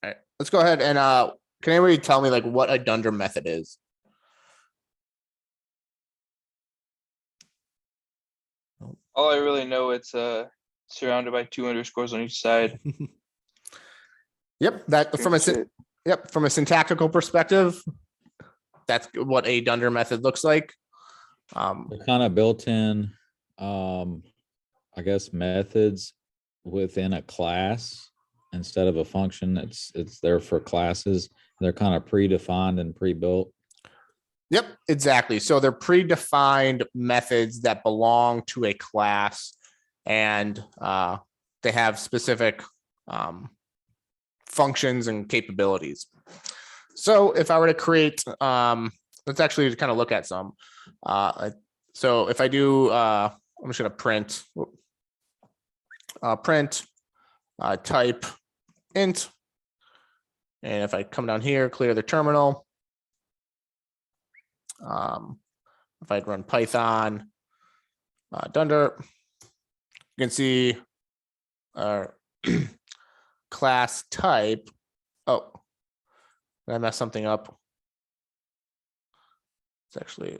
right, let's go ahead and can anybody tell me like what a Dunder method is? All I really know, it's surrounded by 2 underscores on each side. Yep, that from a yep, from a syntactical perspective, that's what a Dunder method looks like. They're kind of built in, I guess, methods within a class instead of a function. It's there for classes. They're kind of predefined and pre-built. Yep, exactly. So they're predefined methods that belong to a class, and they have specific functions and capabilities. So if I were to create, let's actually kind of look at some. So if I do, I'm just going to print type int, and if I come down here, clear the terminal. If I'd run Python Dunder, you can see our class type. Oh, did I mess something up? It's actually,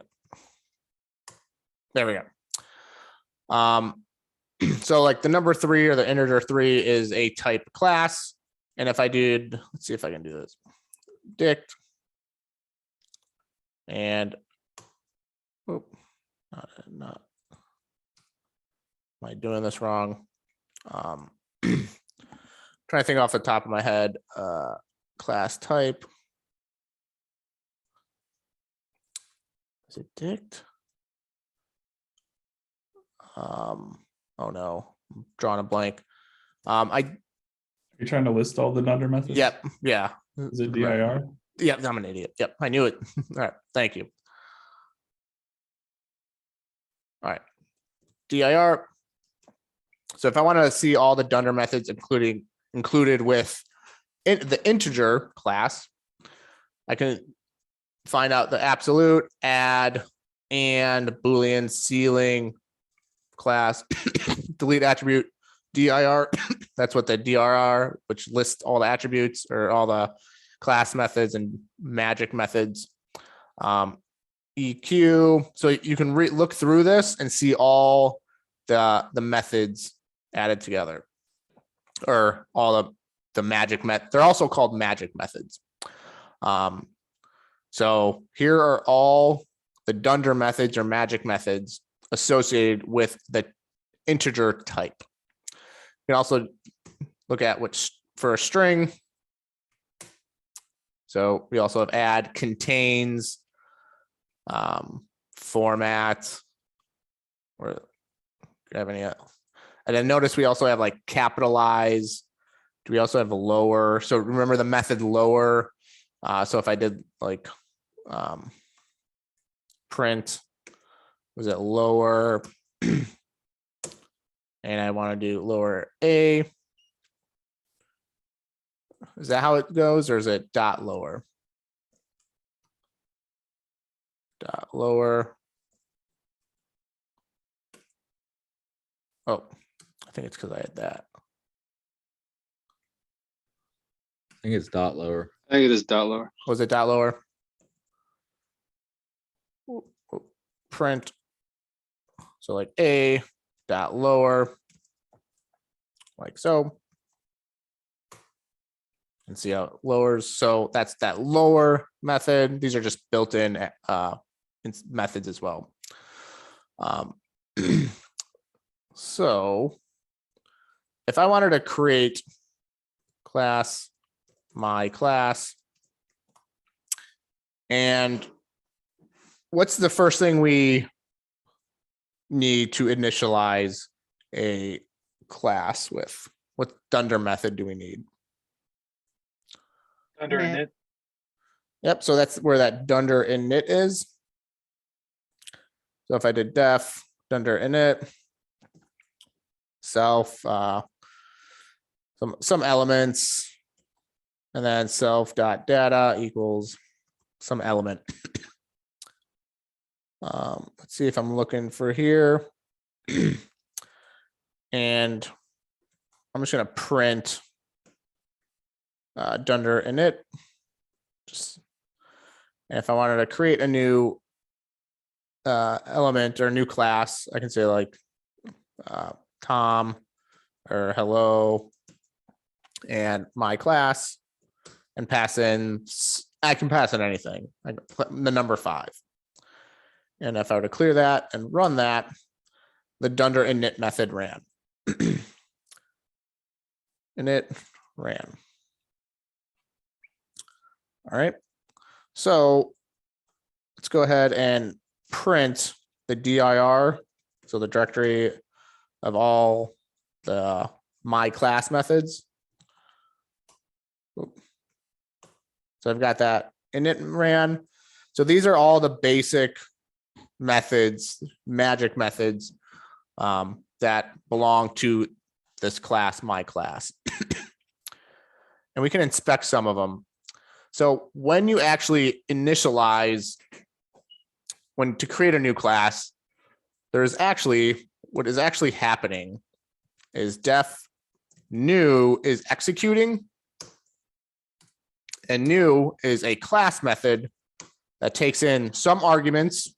there we go. So like the number 3 or the integer 3 is a type class. And if I did, let's see if I can do this. Dict. And oh, not am I doing this wrong? Trying to think off the top of my head. Class type. Is it dict? Oh no, I'm drawing a blank. You're trying to list all the Dunder methods? Yep, yeah. Is it dir? Yep, I'm an idiot. Yep, I knew it. All right, thank you. All right, dir. So if I want to see all the Dunder methods included with the integer class, I can find out the absolute, add, and Boolean, ceiling, class, delete attribute, dir. That's what the dir are, which lists all the attributes or all the class methods and magic methods. EQ. So you can look through this and see all the methods added together, or all of the magic method. They're also called magic methods. So here are all the Dunder methods or magic methods associated with the integer type. You can also look at which for a string. So we also have add, contains, format, or do you have any else? And then notice we also have like capitalize. Do we also have a lower? So remember the method lower. So if I did like print, was it lower? And I want to do lower a. Is that how it goes, or is it dot lower? Dot lower. Oh, I think it's because I had that. I think it's dot lower. I think it is dot lower. Was it dot lower? Print. So like a dot lower, like so. And see how it lowers. So that's that lower method. These are just built-in methods as well. So if I wanted to create class, my class, and what's the first thing we need to initialize a class with? What Dunder method do we need? Dunder init. Yep, so that's where that Dunder init is. So if I did def Dunder init, self, some elements, and then self dot data equals some element. Let's see if I'm looking for here. And I'm just going to print Dunder init. Just, and if I wanted to create a new element or new class, I can say like Tom or hello and my class and pass in, I can pass in anything, like the number 5. And if I were to clear that and run that, the Dunder init method ran. Init ran. All right. So let's go ahead and print the dir, so the directory of all the my class methods. So I've got that init ran. So these are all the basic methods, magic methods that belong to this class, my class. And we can inspect some of them. So when you actually initialize, when to create a new class, there's actually, what is actually happening is def new is executing, and new is a class method that takes in some arguments,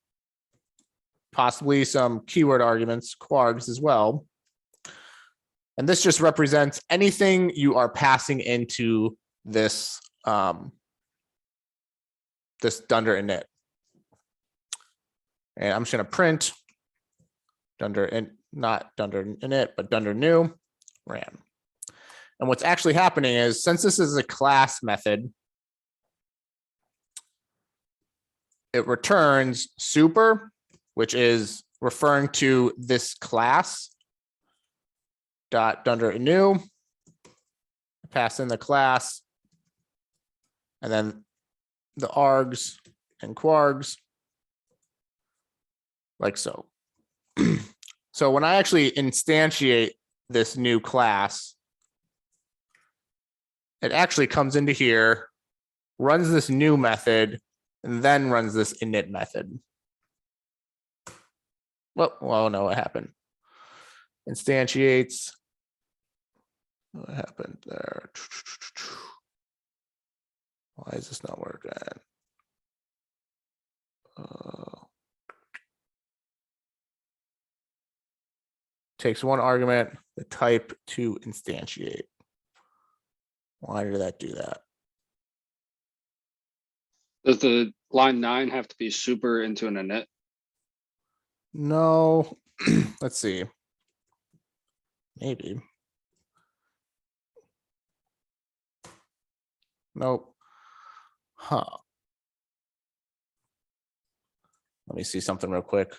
possibly some keyword arguments, kwargs as well. And this just represents anything you are passing into this this Dunder init. And I'm just going to print Dunder in, not Dunder init, but Dunder new ran. And what's actually happening is, since this is a class method, it returns super, which is referring to this class dot Dunder new, pass in the class, and then the args and kwargs, like so. So when I actually instantiate this new class, it actually comes into here, runs this new method, and then runs this init method. Well, no, what happened? Instantiates. What happened there? Why is this not working? Takes one argument, the type to instantiate. Why did that do that? Does the line 9 have to be super into an init? No, let's see. Maybe. Nope. Huh. Let me see something real quick.